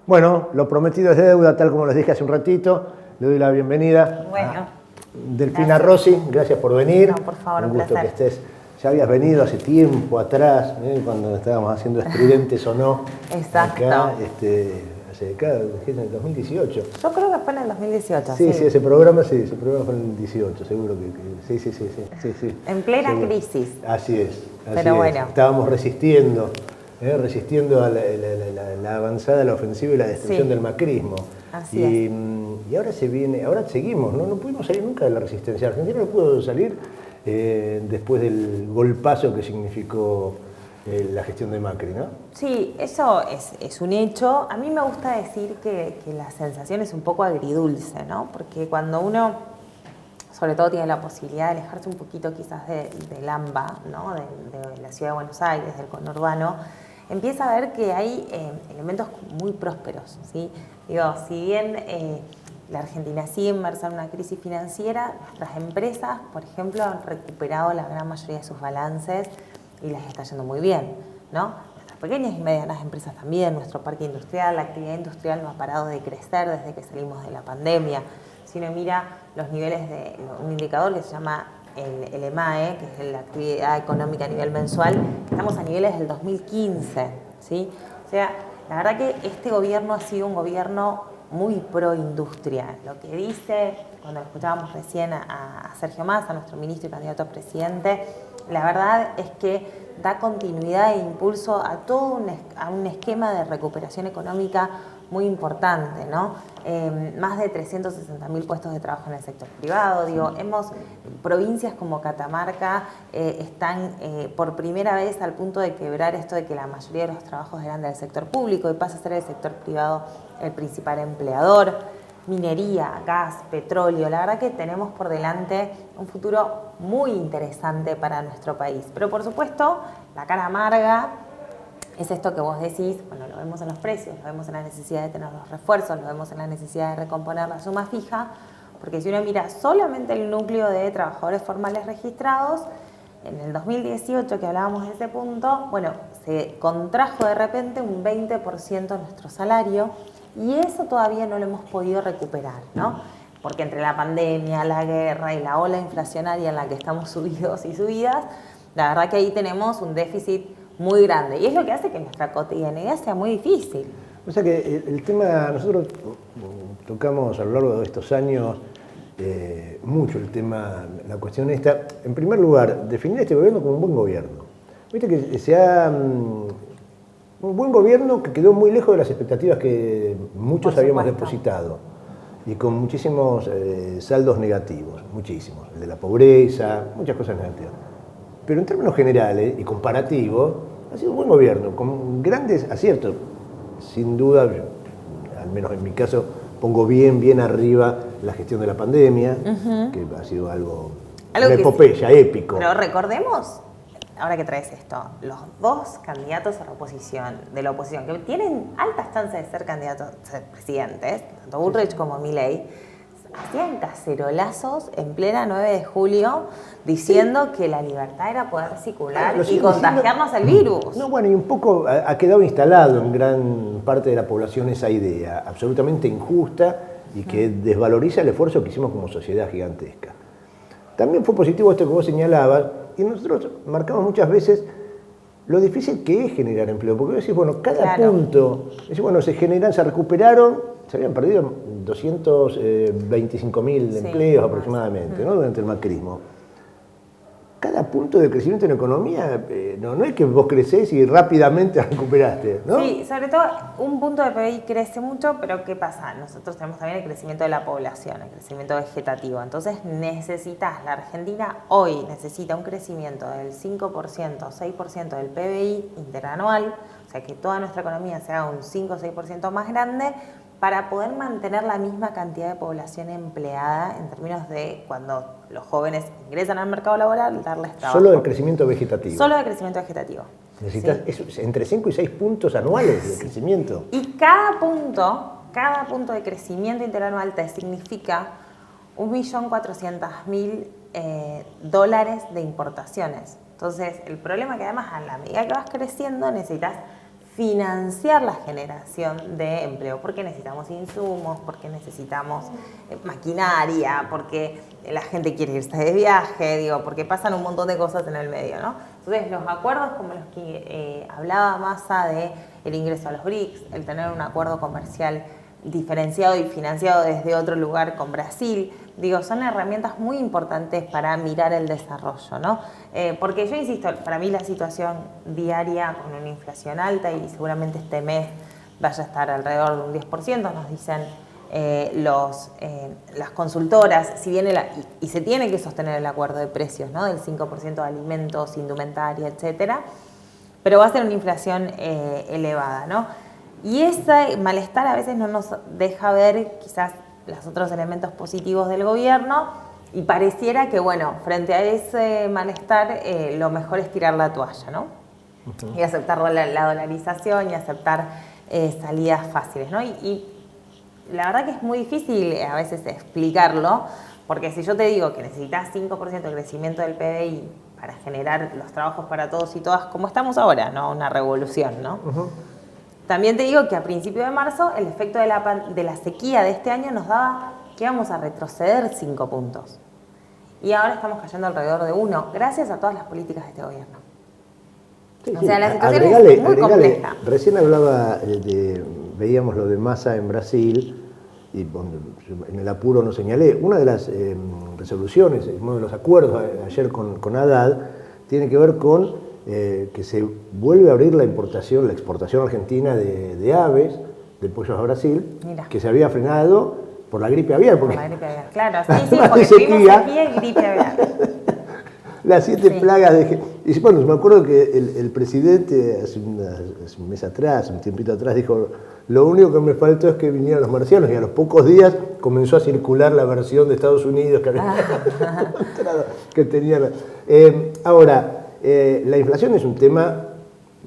Bueno, lo prometido es deuda, tal como les dije hace un ratito. Le doy la bienvenida a Delfina Rossi. Gracias por venir. No, por favor, un un gusto placer. que estés. Ya habías venido hace tiempo atrás, cuando estábamos haciendo Estridentes o no. Exacto. Acá, en el 2018. Yo creo que fue en el 2018, Sí, ese programa fue en el 18, seguro que sí. En plena seguro. crisis. Así es. Pero bueno. Estábamos resistiendo a la avanzada, la ofensiva y la destrucción del macrismo. Así es. Y ahora ahora seguimos, ¿no? No pudimos salir nunca de la resistencia. Argentina no pudo salir después del golpazo que significó la gestión de Macri, ¿no? Sí, eso es un hecho. A mí me gusta decir que la sensación es un poco agridulce, ¿no? Porque cuando uno, sobre todo, tiene la posibilidad de alejarse un poquito quizás del AMBA, ¿no? de la ciudad de Buenos Aires, del conurbano, empieza a ver que hay elementos muy prósperos, ¿sí? Digo, si bien la Argentina sigue inmersa en una crisis financiera, nuestras empresas, por ejemplo, han recuperado la gran mayoría de sus balances y les está yendo muy bien, ¿no? Nuestras pequeñas y medianas empresas también, nuestro parque industrial, la actividad industrial no ha parado de crecer desde que salimos de la pandemia. Si uno mira los niveles de un indicador que se llama el EMAE, que es la actividad económica a nivel mensual, estamos a niveles del 2015, ¿sí? O sea, la verdad que este gobierno ha sido un gobierno muy pro industria. Lo que dice, cuando lo escuchábamos recién a Sergio Massa, nuestro ministro y candidato a presidente, la verdad es que da continuidad e impulso a todo un esquema de recuperación económica muy importante, ¿no? Más de 360.000 puestos de trabajo en el sector privado. Provincias como Catamarca están por primera vez al punto de quebrar esto de que la mayoría de los trabajos eran del sector público y pasa a ser el sector privado el principal empleador. Minería, gas, petróleo, la verdad que tenemos por delante un futuro muy interesante para nuestro país. Pero por supuesto, la cara amarga es esto que vos decís, bueno, lo vemos en los precios, lo vemos en la necesidad de tener los refuerzos, lo vemos en la necesidad de recomponer la suma fija, porque si uno mira solamente el núcleo de trabajadores formales registrados, en el 2018, que hablábamos de ese punto, bueno, se contrajo de repente un 20% nuestro salario, y eso todavía no lo hemos podido recuperar, ¿no? Porque entre la pandemia, la guerra y la ola inflacionaria en la que estamos subidos y subidas, la verdad que ahí tenemos un déficit muy grande. Y es lo que hace que nuestra cotidianidad sea muy difícil. O sea que el tema, nosotros tocamos a lo largo de estos años mucho el tema, la cuestión esta. En primer lugar, definir este gobierno como un buen gobierno. Viste que un buen gobierno que quedó muy lejos de las expectativas que muchos habíamos depositado y con muchísimos saldos negativos, muchísimos, el de la pobreza, muchas cosas negativas. Pero en términos generales y comparativos, ha sido un buen gobierno, con grandes aciertos. Sin duda, al menos en mi caso, pongo bien arriba la gestión de la pandemia, que ha sido una epopeya, épico. Pero recordemos, ahora que traes esto, los dos candidatos a de la oposición, que tienen altas chances de ser candidatos a ser presidentes, tanto Bullrich como Milei, hacían cacerolazos en plena 9 de julio diciendo que la libertad era poder circular y contagiarnos el virus. No, bueno, y un poco ha quedado instalado en gran parte de la población esa idea absolutamente injusta y que desvaloriza el esfuerzo que hicimos como sociedad gigantesca. También fue positivo esto que vos señalabas, y nosotros marcamos muchas veces lo difícil que es generar empleo, porque vos decís, bueno, cada punto, se recuperaron, se habían perdido 225.000 empleos aproximadamente, ¿no? Durante el macrismo. Cada punto de crecimiento en economía, no es que vos crecés y rápidamente recuperaste, ¿no? Sí, sobre todo un punto de PBI crece mucho, pero ¿qué pasa? Nosotros tenemos también el crecimiento de la población, el crecimiento vegetativo. Entonces la Argentina hoy necesita un crecimiento del 5%, 6% del PBI interanual, o sea que toda nuestra economía sea un 5 o 6% más grande, para poder mantener la misma cantidad de población empleada en términos de cuando los jóvenes ingresan al mercado laboral, darles trabajo. Solo de crecimiento vegetativo. Solo de crecimiento vegetativo. Necesitas entre 5 y 6 puntos anuales de crecimiento. Y cada punto de crecimiento interanual te significa 1.400.000 dólares de importaciones. Entonces, el problema es que además a la medida que vas creciendo necesitas financiar la generación de empleo, porque necesitamos insumos, porque necesitamos maquinaria, porque la gente quiere irse de viaje, digo, porque pasan un montón de cosas en el medio, ¿no? Entonces, los acuerdos como los que hablaba Massa de el ingreso a los BRICS, el tener un acuerdo comercial diferenciado y financiado desde otro lugar con Brasil, digo, son herramientas muy importantes para mirar el desarrollo, ¿no? Porque yo insisto, para mí la situación diaria con una inflación alta y seguramente este mes vaya a estar alrededor de un 10%, nos dicen las consultoras, si viene y se tiene que sostener el acuerdo de precios, ¿no? Del 5% de alimentos, indumentaria, etcétera, pero va a ser una inflación elevada, ¿no? Y ese malestar a veces no nos deja ver quizás los otros elementos positivos del gobierno y pareciera que, bueno, frente a ese malestar lo mejor es tirar la toalla, ¿no? Y aceptar la dolarización y aceptar salidas fáciles, ¿no? Y la verdad que es muy difícil a veces explicarlo, porque si yo te digo que necesitas 5% de crecimiento del PBI para generar los trabajos para todos y todas, como estamos ahora, ¿no? Una revolución, ¿no? También te digo que a principios de marzo el efecto de la sequía de este año nos daba que íbamos a retroceder 5 puntos. Y ahora estamos cayendo alrededor de 1, gracias a todas las políticas de este gobierno. Sí, o sea, la situación agregale, es muy compleja. Recién hablaba, veíamos lo de Massa en Brasil, y en el apuro no señalé, una de las resoluciones, uno de los acuerdos ayer con Haddad, tiene que ver con que se vuelve a abrir la exportación argentina de aves, de pollos a Brasil, Mira. que se había frenado por la gripe aviar. Por la gripe aviar, claro, sí, porque tuvimos sequía y gripe aviar. Las 7 plagas de... Y bueno, me acuerdo que el presidente hace un mes atrás, un tiempito atrás, dijo, lo único que me faltó es que vinieran los marcianos, y a los pocos días comenzó a circular la versión de Estados Unidos que había que tenía... ahora, la inflación es un tema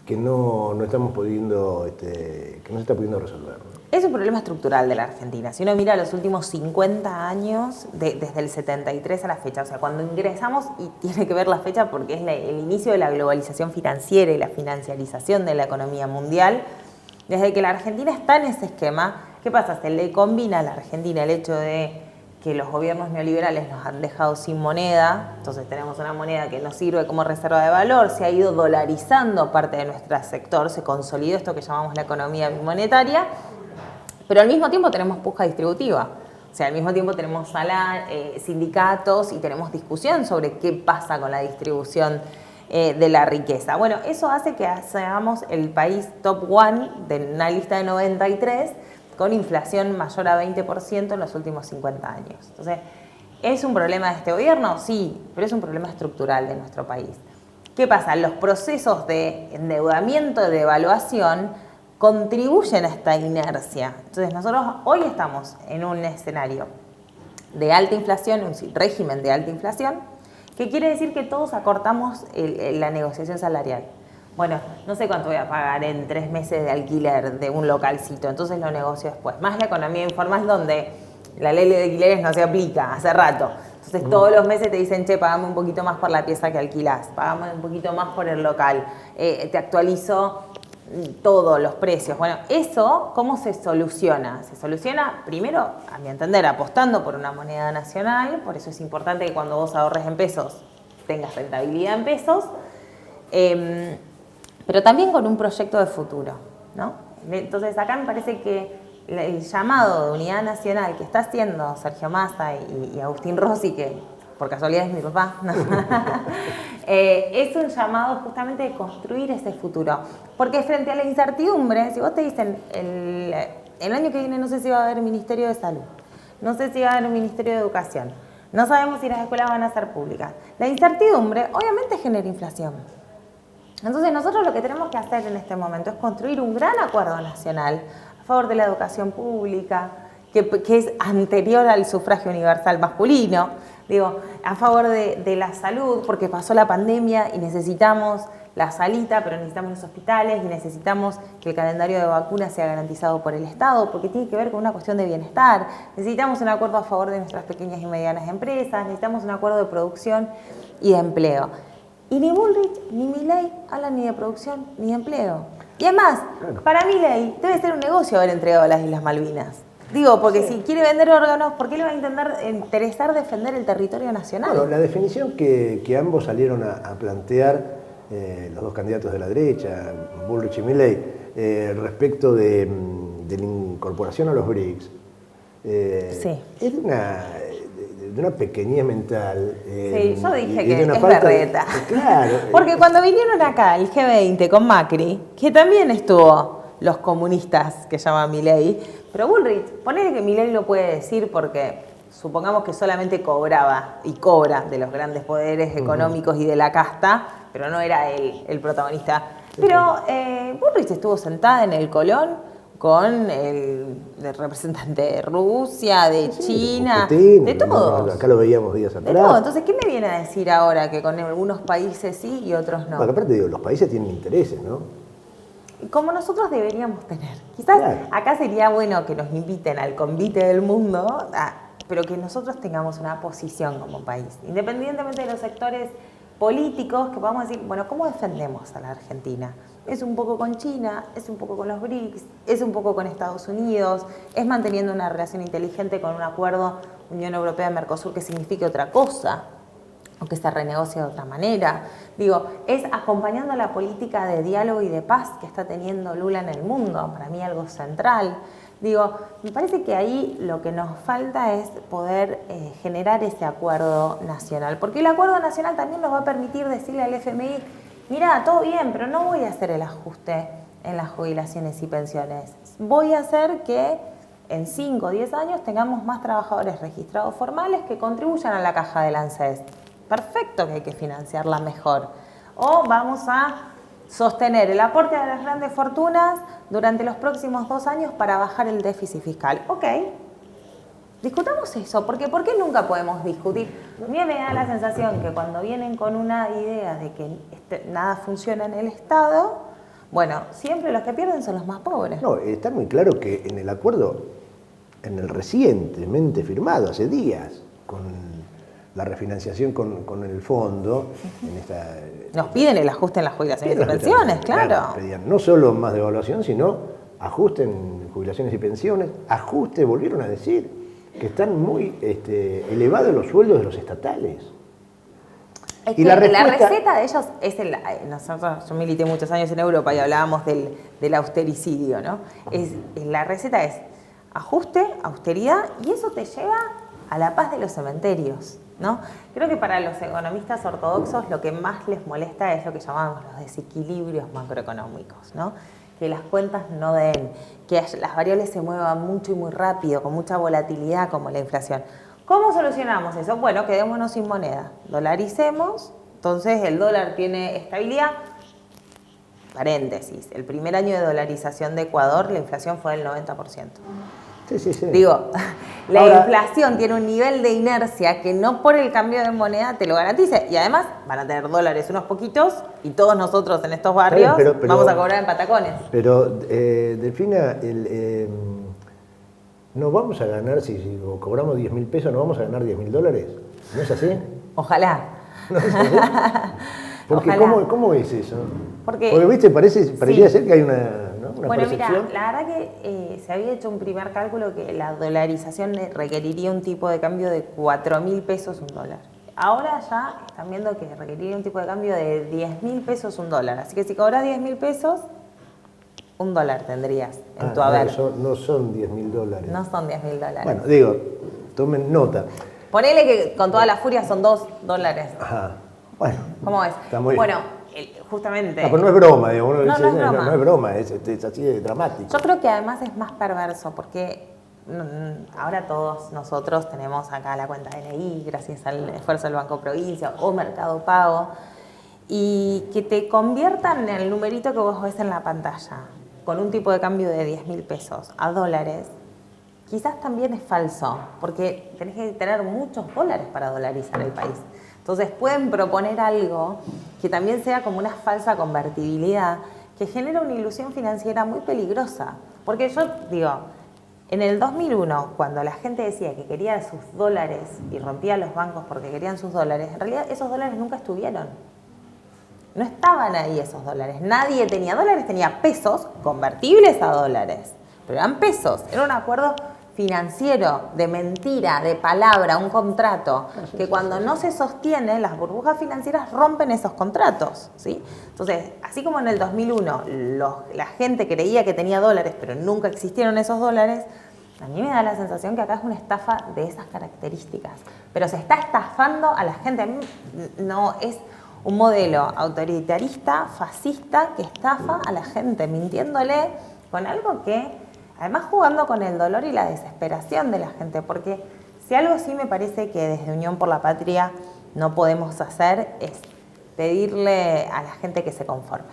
que no estamos pudiendo, que no se está pudiendo resolver, ¿no? Es un problema estructural de la Argentina. Si uno mira los últimos 50 años, desde el 73 a la fecha, o sea, cuando ingresamos, y tiene que ver la fecha porque es el inicio de la globalización financiera y la financiarización de la economía mundial, desde que la Argentina está en ese esquema, ¿qué pasa? Se le combina a la Argentina el hecho de que los gobiernos neoliberales nos han dejado sin moneda, entonces tenemos una moneda que nos sirve como reserva de valor, se ha ido dolarizando parte de nuestro sector, se consolidó esto que llamamos la economía bimonetaria, pero al mismo tiempo tenemos puja distributiva, o sea, al mismo tiempo tenemos sindicatos y tenemos discusión sobre qué pasa con la distribución de la riqueza. Bueno, eso hace que seamos el país top 1 de una lista de 93 con inflación mayor a 20% en los últimos 50 años. Entonces, ¿es un problema de este gobierno? Sí, pero es un problema estructural de nuestro país. ¿Qué pasa? Los procesos de endeudamiento, de devaluación, contribuyen a esta inercia. Entonces, nosotros hoy estamos en un escenario de alta inflación, un régimen de alta inflación, que quiere decir que todos acortamos la negociación salarial. Bueno, no sé cuánto voy a pagar en 3 meses de alquiler de un localcito, entonces lo negocio después. Más la economía informal donde la ley de alquileres no se aplica hace rato. Entonces todos los meses te dicen, che, pagame un poquito más por la pieza que alquilás, pagame un poquito más por el local, te actualizo todos los precios. Bueno, eso, ¿cómo se soluciona? Se soluciona, primero, a mi entender, apostando por una moneda nacional, por eso es importante que cuando vos ahorres en pesos tengas rentabilidad en pesos, pero también con un proyecto de futuro, ¿no? Entonces acá me parece que el llamado de unidad nacional que está haciendo Sergio Massa y Agustín Rossi, que por casualidad es mi papá, ¿no? Es un llamado justamente de construir ese futuro. Porque frente a la incertidumbre, si vos te dicen, el año que viene no sé si va a haber Ministerio de Salud, no sé si va a haber un Ministerio de Educación, no sabemos si las escuelas van a ser públicas. La incertidumbre obviamente genera inflación. Entonces nosotros lo que tenemos que hacer en este momento es construir un gran acuerdo nacional a favor de la educación pública, que es anterior al sufragio universal masculino, digo, a favor de la salud, porque pasó la pandemia y necesitamos la salita, pero necesitamos los hospitales y necesitamos que el calendario de vacunas sea garantizado por el Estado, porque tiene que ver con una cuestión de bienestar. Necesitamos un acuerdo a favor de nuestras pequeñas y medianas empresas, necesitamos un acuerdo de producción y de empleo. Y ni Bullrich ni Milei hablan ni de producción ni de empleo. Y además, para Milei debe ser un negocio haber entregado las Islas Malvinas. Digo, porque si quiere vender órganos, ¿por qué le va a interesar defender el territorio nacional? Bueno, la definición que ambos salieron a plantear, los dos candidatos de la derecha, Bullrich y Milei, respecto de la incorporación a los BRICS, es de una pequeñez mental. Sí, yo dije que es berreta. Claro. Porque cuando vinieron acá el G20 con Macri, que también estuvo los comunistas que llama Milei, pero Bullrich, ponele que Milei lo puede decir porque supongamos que solamente cobraba y cobra de los grandes poderes económicos y de la casta, pero no era él el protagonista. Pero Bullrich estuvo sentada en el Colón con el representante de Rusia, de China, Putin, de todos. Acá lo veíamos días atrás. De todo. Entonces, ¿qué me viene a decir ahora que con algunos países sí y otros no? Bueno, aparte digo, los países tienen intereses, ¿no? Como nosotros deberíamos tener. Quizás claro. Acá sería bueno que nos inviten al convite del mundo, pero que nosotros tengamos una posición como país, independientemente de los sectores políticos, que podamos decir, bueno, ¿cómo defendemos a la Argentina? Es un poco con China, es un poco con los BRICS, es un poco con Estados Unidos, es manteniendo una relación inteligente con un acuerdo Unión Europea-Mercosur que signifique otra cosa, o que se renegocie de otra manera. Digo, es acompañando la política de diálogo y de paz que está teniendo Lula en el mundo, para mí algo central. Digo, me parece que ahí lo que nos falta es poder generar ese acuerdo nacional, porque el acuerdo nacional también nos va a permitir decirle al FMI, mira, todo bien, pero no voy a hacer el ajuste en las jubilaciones y pensiones. Voy a hacer que en 5 o 10 años tengamos más trabajadores registrados formales que contribuyan a la caja del ANSES. Perfecto, que hay que financiarla mejor. O vamos a sostener el aporte de las grandes fortunas durante los próximos 2 años para bajar el déficit fiscal. Ok, discutamos eso, porque ¿por qué nunca podemos discutir? A mí me da la sensación que cuando vienen con una idea de que nada funciona en el Estado, bueno, siempre los que pierden son los más pobres. No, está muy claro que en el acuerdo, en el recientemente firmado hace días, con la refinanciación con el fondo, nos piden el ajuste en las jubilaciones y pensiones, claro. Pedían no solo más devaluación, sino ajuste en jubilaciones y pensiones, ajuste, volvieron a decir, que están muy elevados los sueldos de los estatales. Es que la receta de ellos es yo milité muchos años en Europa y hablábamos del austericidio, ¿no? La receta es ajuste, austeridad, y eso te lleva a la paz de los cementerios, ¿no? Creo que para los economistas ortodoxos lo que más les molesta es lo que llamamos los desequilibrios macroeconómicos, ¿no? Que las cuentas no den, que las variables se muevan mucho y muy rápido, con mucha volatilidad como la inflación. ¿Cómo solucionamos eso? Bueno, quedémonos sin moneda, dolaricemos, entonces el dólar tiene estabilidad. Paréntesis, el primer año de dolarización de Ecuador la inflación fue del 90%. Sí. Digo, la inflación tiene un nivel de inercia que no por el cambio de moneda te lo garantice. Y además van a tener dólares unos poquitos y todos nosotros en estos barrios pero, vamos a cobrar en patacones. Pero, Delfina, no vamos a ganar, si cobramos 10.000 pesos, no vamos a ganar 10.000 dólares. ¿No es así? Ojalá. ¿No es así? Porque, ¿cómo es eso? Porque viste, parecía ser que hay una bueno, percepción. mira, la verdad que se había hecho un primer cálculo que la dolarización requeriría un tipo de cambio de 4.000 pesos un dólar. Ahora ya están viendo que requeriría un tipo de cambio de 10.000 pesos un dólar. Así que si cobras 10.000 pesos, un dólar tendrías en tu haber. No son 10.000 dólares. No son 10.000 dólares. Bueno, digo, tomen nota. Ponele que con toda la furia son 2 dólares. Ajá. Bueno. ¿Cómo es? Está muy bueno, justamente. No, pero no es broma, digamos. Uno dice, no es broma. No es broma, es así de dramático. Yo creo que además es más perverso porque ahora todos nosotros tenemos acá la cuenta DNI gracias al esfuerzo del Banco Provincia o Mercado Pago y que te conviertan en el numerito que vos ves en la pantalla con un tipo de cambio de 10.000 pesos a dólares, quizás también es falso porque tenés que tener muchos dólares para dolarizar el país. Entonces pueden proponer algo que también sea como una falsa convertibilidad que genera una ilusión financiera muy peligrosa. Porque yo digo, en el 2001, cuando la gente decía que quería sus dólares y rompía los bancos porque querían sus dólares, en realidad esos dólares nunca estuvieron. no estaban ahí esos dólares. Nadie tenía dólares, tenía pesos convertibles a dólares. Pero eran pesos, era un acuerdo financiero, de mentira, de palabra, un contrato, que cuando no se sostiene, las burbujas financieras rompen esos contratos, ¿sí? Entonces, así como en el 2001 la gente creía que tenía dólares, pero nunca existieron esos dólares, a mí me da la sensación que acá es una estafa de esas características. Pero se está estafando a la gente. A mí no es un modelo autoritarista, fascista, que estafa a la gente, mintiéndole con algo que, además jugando con el dolor y la desesperación de la gente, porque si algo sí me parece que desde Unión por la Patria no podemos hacer es pedirle a la gente que se conforme.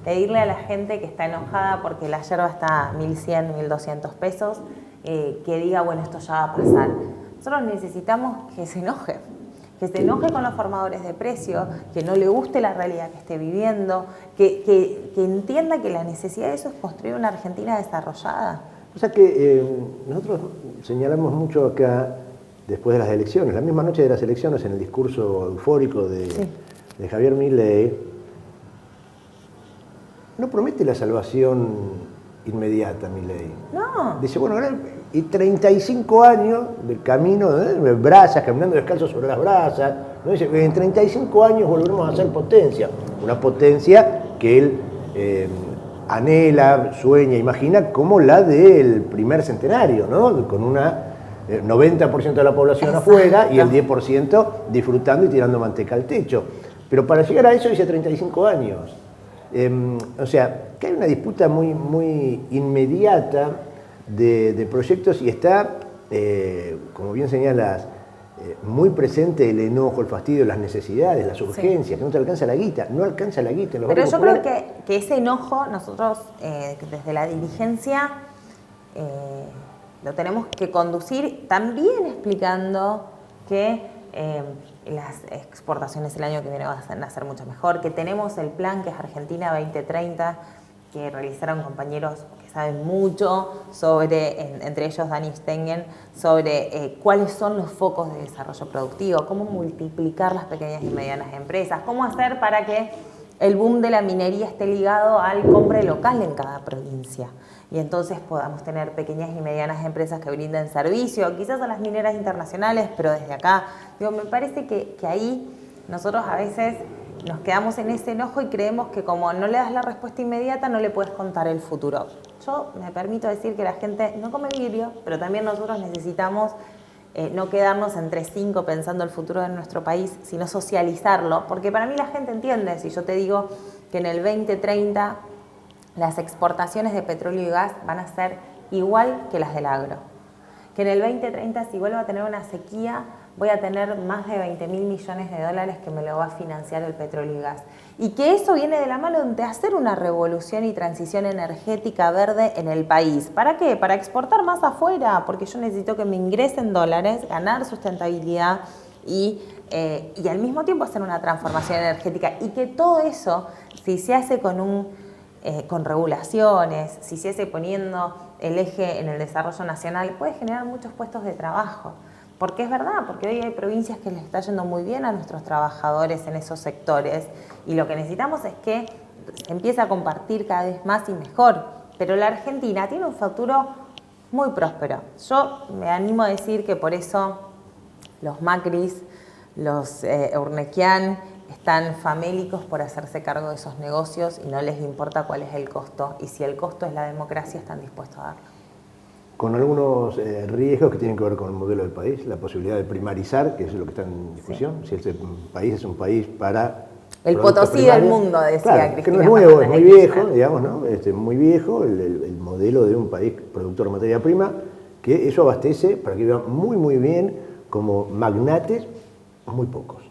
Pedirle a la gente que está enojada porque la yerba está a 1.100, 1.200 pesos, que diga, bueno, esto ya va a pasar. Nosotros necesitamos que se enoje con los formadores de precios, que no le guste la realidad que esté viviendo, que entienda que la necesidad de eso es construir una Argentina desarrollada. O sea que nosotros señalamos mucho acá, después de las elecciones, la misma noche de las elecciones, en el discurso eufórico de Javier Milei, no promete la salvación inmediata, Milei. No. Dice, bueno, y 35 años del camino, brasas, caminando descalzo sobre las brasas, ¿no? Dice, en 35 años volveremos a ser potencia. Una potencia que él anhela, sueña, imagina como la del primer centenario, ¿no? Con una 90% de la población afuera y el 10% disfrutando y tirando manteca al techo. Pero para llegar a eso dice 35 años. O sea, que hay una disputa muy inmediata de proyectos y está, como bien señalas, muy presente el enojo, el fastidio, las necesidades, las urgencias, que no te alcanza la guita, no alcanza la guita. Pero yo creo que ese enojo nosotros desde la dirigencia lo tenemos que conducir también explicando que las exportaciones el año que viene van a ser mucho mejor, que tenemos el plan que es Argentina 2030, que realizaron compañeros que saben mucho sobre, entre ellos Dani Stengen, sobre cuáles son los focos de desarrollo productivo, cómo multiplicar las pequeñas y medianas empresas, cómo hacer para que el boom de la minería esté ligado al compra local en cada provincia. Y entonces podamos tener pequeñas y medianas empresas que brinden servicio, quizás a las mineras internacionales, pero desde acá. Digo, me parece que ahí nosotros a veces nos quedamos en ese enojo y creemos que como no le das la respuesta inmediata, no le puedes contar el futuro. Yo me permito decir que la gente no come vidrio, pero también nosotros necesitamos no quedarnos entre 5 pensando el futuro de nuestro país, sino socializarlo, porque para mí la gente entiende, si yo te digo que en el 2030 las exportaciones de petróleo y gas van a ser igual que las del agro, que en el 2030 si vuelvo a tener una sequía voy a tener más de 20.000 millones de dólares que me lo va a financiar el petróleo y gas. Y que eso viene de la mano de hacer una revolución y transición energética verde en el país. ¿Para qué? Para exportar más afuera, porque yo necesito que me ingresen dólares, ganar sustentabilidad y al mismo tiempo hacer una transformación energética. Y que todo eso, si se hace con regulaciones, si se hace poniendo el eje en el desarrollo nacional, puede generar muchos puestos de trabajo. Porque es verdad, porque hoy hay provincias que les está yendo muy bien a nuestros trabajadores en esos sectores y lo que necesitamos es que se empiece a compartir cada vez más y mejor. Pero la Argentina tiene un futuro muy próspero. Yo me animo a decir que por eso los Macris, los Urnequian están famélicos por hacerse cargo de esos negocios y no les importa cuál es el costo. Y si el costo es la democracia, están dispuestos a darlo. Con algunos riesgos que tienen que ver con el modelo del país, la posibilidad de primarizar, que es lo que está en discusión, si ese país es un país para... El Potosí del mundo, decía claro, Cristina. Que no es nuevo, es muy viejo, digamos, ¿no? Muy viejo el modelo de un país productor de materia prima, que eso abastece, para que vean muy bien, como magnates, muy pocos.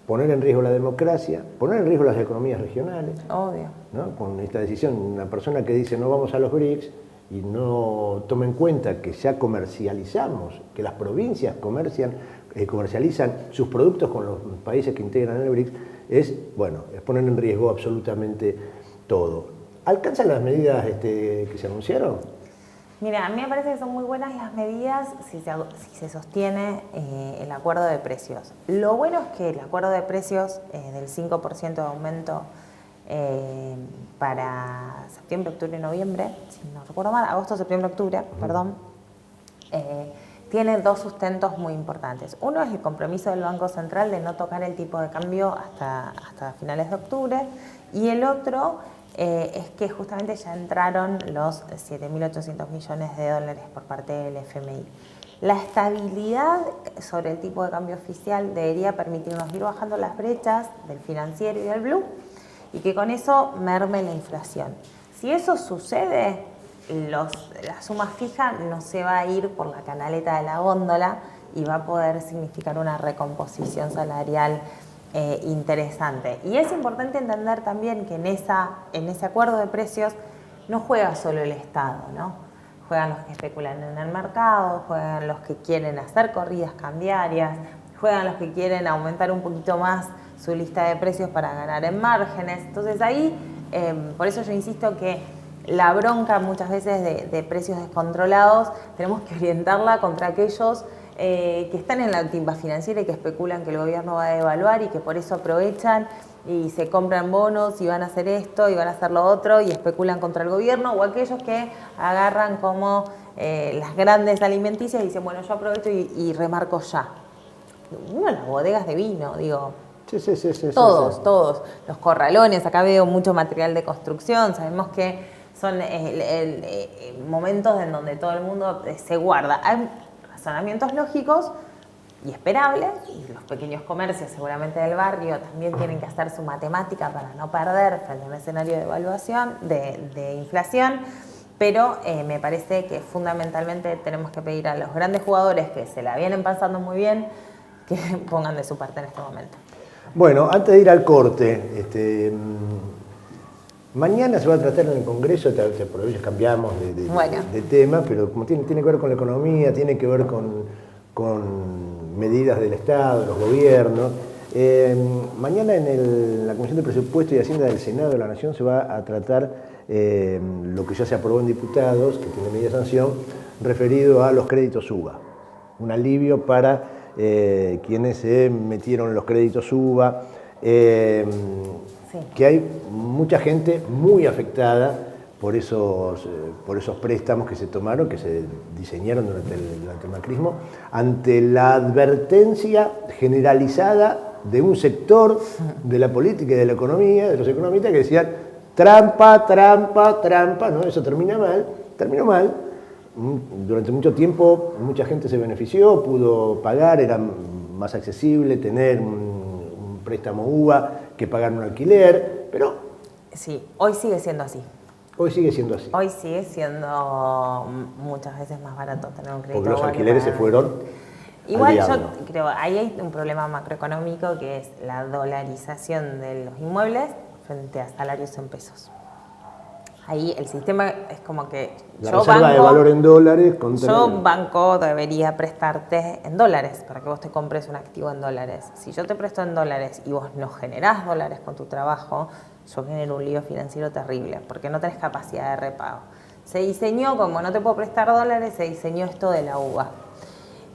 Poner en riesgo la democracia, poner en riesgo las economías regionales. Obvio. ¿No? Con esta decisión, una persona que dice no vamos a los BRICS y no toma en cuenta que ya comercializamos, que las provincias comercializan sus productos con los países que integran el BRICS, es poner en riesgo absolutamente todo. ¿Alcanzan las medidas que se anunciaron? Mira, a mí me parece que son muy buenas las medidas si se sostiene el acuerdo de precios. Lo bueno es que el acuerdo de precios del 5% de aumento para septiembre, octubre y noviembre, si no recuerdo mal, agosto, septiembre, octubre, perdón, tiene dos sustentos muy importantes. Uno es el compromiso del Banco Central de no tocar el tipo de cambio hasta finales de octubre, y el otro es que justamente ya entraron los 7.800 millones de dólares por parte del FMI. La estabilidad sobre el tipo de cambio oficial debería permitirnos ir bajando las brechas del financiero y del blue y que con eso merme la inflación. Si eso sucede, la suma fija no se va a ir por la canaleta de la góndola y va a poder significar una recomposición salarial interesante. Y es importante entender también que en ese acuerdo de precios no juega solo el Estado, ¿no? Juegan los que especulan en el mercado, juegan los que quieren hacer corridas cambiarias, juegan los que quieren aumentar un poquito más su lista de precios para ganar en márgenes. Entonces ahí, por eso yo insisto que la bronca muchas veces de precios descontrolados tenemos que orientarla contra aquellos que están en la timba financiera y que especulan que el gobierno va a devaluar y que por eso aprovechan y se compran bonos y van a hacer esto y van a hacer lo otro y especulan contra el gobierno, o aquellos que agarran como las grandes alimenticias y dicen, bueno, yo aprovecho y remarco ya. Las bodegas de vino, digo. Sí. Todos. Los corralones, acá veo mucho material de construcción, sabemos que son momentos en donde todo el mundo se guarda. Hay razonamientos lógicos y esperables, y los pequeños comercios seguramente del barrio también tienen que hacer su matemática para no perder frente a un escenario de evaluación, de inflación, pero me parece que fundamentalmente tenemos que pedir a los grandes jugadores que se la vienen pasando muy bien que pongan de su parte en este momento. Bueno, antes de ir al corte, mañana se va a tratar en el Congreso, por ello cambiamos de tema, pero como tiene que ver con la economía, tiene que ver con medidas del Estado, de los gobiernos. Mañana en la Comisión de Presupuesto y Hacienda del Senado de la Nación se va a tratar lo que ya se aprobó en diputados, que tiene media sanción, referido a los créditos UBA. Un alivio para quienes se metieron en los créditos UBA. Que hay mucha gente muy afectada por esos préstamos que se tomaron, que se diseñaron durante el macrismo, ante la advertencia generalizada de un sector de la política y de la economía, de los economistas, que decían trampa, ¿no? Eso terminó mal. Durante mucho tiempo mucha gente se benefició, pudo pagar, era más accesible tener un préstamo UBA que pagar un alquiler, pero... Sí, hoy sigue siendo así. Hoy sigue siendo así. Hoy sigue siendo muchas veces más barato tener un crédito. Porque los alquileres se fueron. Igual yo creo, ahí hay un problema macroeconómico que es la dolarización de los inmuebles frente a salarios en pesos. Ahí el sistema es como que la reserva de valor en dólares contra... Yo, banco, debería prestarte en dólares para que vos te compres un activo en dólares. Si yo te presto en dólares y vos no generás dólares con tu trabajo, yo genero un lío financiero terrible porque no tenés capacidad de repago. Se diseñó, como no te puedo prestar dólares, se diseñó esto de la UBA.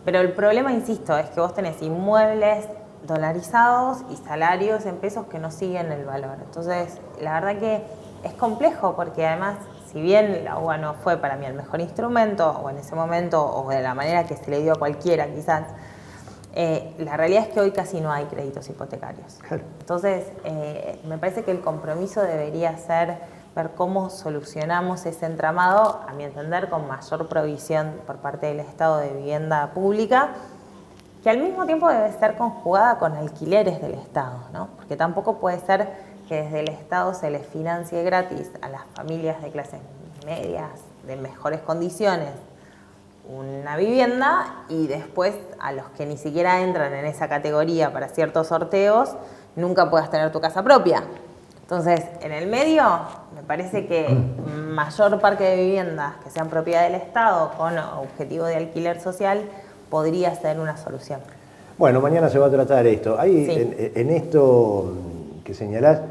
Pero el problema, insisto, es que vos tenés inmuebles dolarizados y salarios en pesos que no siguen el valor. Entonces, la verdad que es complejo porque además, si bien la UBA no fue para mí el mejor instrumento, o en ese momento, o de la manera que se le dio a cualquiera quizás, la realidad es que hoy casi no hay créditos hipotecarios. Claro. Entonces, me parece que el compromiso debería ser ver cómo solucionamos ese entramado, a mi entender, con mayor provisión por parte del Estado de vivienda pública, que al mismo tiempo debe ser conjugada con alquileres del Estado, ¿no? Porque tampoco puede ser que desde el Estado se les financie gratis a las familias de clases medias, de mejores condiciones, una vivienda, y después a los que ni siquiera entran en esa categoría para ciertos sorteos, nunca puedas tener tu casa propia. Entonces, en el medio, me parece que mayor parque de viviendas que sean propiedad del Estado con objetivo de alquiler social podría ser una solución. Bueno, mañana se va a tratar esto. Ahí, sí. en esto que señalás,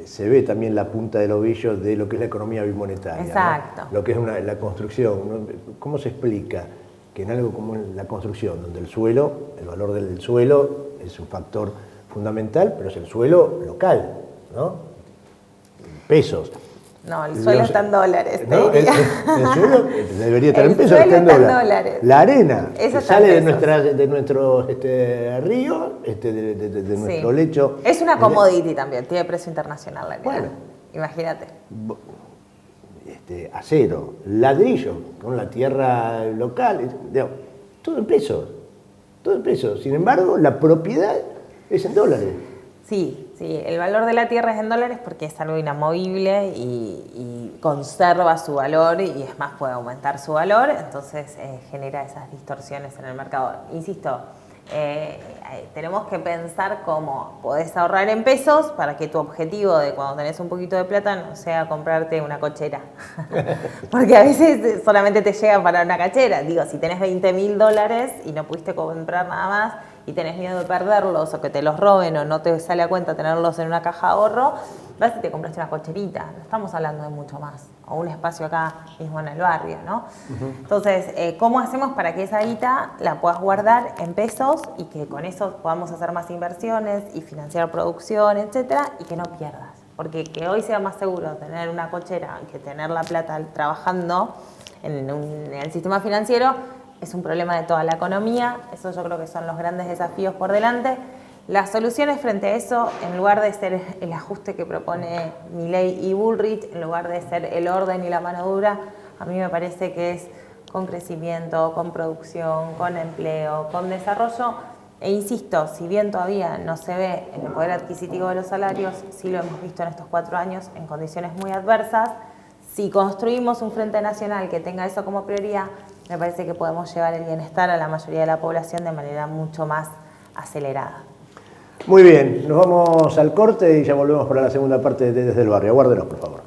se ve también la punta del ovillo de lo que es la economía bimonetaria. Exacto. ¿No? Lo que es la construcción. ¿No? ¿Cómo se explica que en algo como la construcción, donde el valor del suelo es un factor fundamental, pero es el suelo local, ¿no? Pesos. No, el suelo está en dólares. ¿No? El suelo debería estar en pesos, está en dólares. dólares. La arena Eso que sale de nuestro río, de nuestro lecho. Es una commodity también, tiene precio internacional la arena. Bueno, imagínate. Acero, ladrillo, con la tierra local, todo en pesos. Todo en pesos. Sin embargo, la propiedad es en dólares. Sí, el valor de la tierra es en dólares porque es algo inamovible y conserva su valor y es más, puede aumentar su valor, entonces genera esas distorsiones en el mercado. Insisto, tenemos que pensar cómo podés ahorrar en pesos para que tu objetivo de cuando tenés un poquito de plata no sea comprarte una cochera. Porque a veces solamente te llega para una cochera. Digo, si tenés $20.000 y no pudiste comprar nada más, y tenés miedo de perderlos o que te los roben o no te sale a cuenta tenerlos en una caja de ahorro, vas y te compraste una cocherita. No estamos hablando de mucho más. O un espacio acá mismo en el barrio, ¿no? Entonces, ¿cómo hacemos para que esa guita la puedas guardar en pesos y que con eso podamos hacer más inversiones y financiar producción, etcétera, y que no pierdas? Porque que hoy sea más seguro tener una cochera que tener la plata trabajando en el sistema financiero es un problema de toda la economía. Eso yo creo que son los grandes desafíos por delante. Las soluciones frente a eso, en lugar de ser el ajuste que propone Milei y Bullrich, en lugar de ser el orden y la mano dura, a mí me parece que es con crecimiento, con producción, con empleo, con desarrollo. E insisto, si bien todavía no se ve en el poder adquisitivo de los salarios, sí lo hemos visto en estos 4 años en condiciones muy adversas. Si construimos un frente nacional que tenga eso como prioridad, me parece que podemos llevar el bienestar a la mayoría de la población de manera mucho más acelerada. Muy bien, nos vamos al corte y ya volvemos para la segunda parte de Desde el Barrio. Aguárdenos, por favor.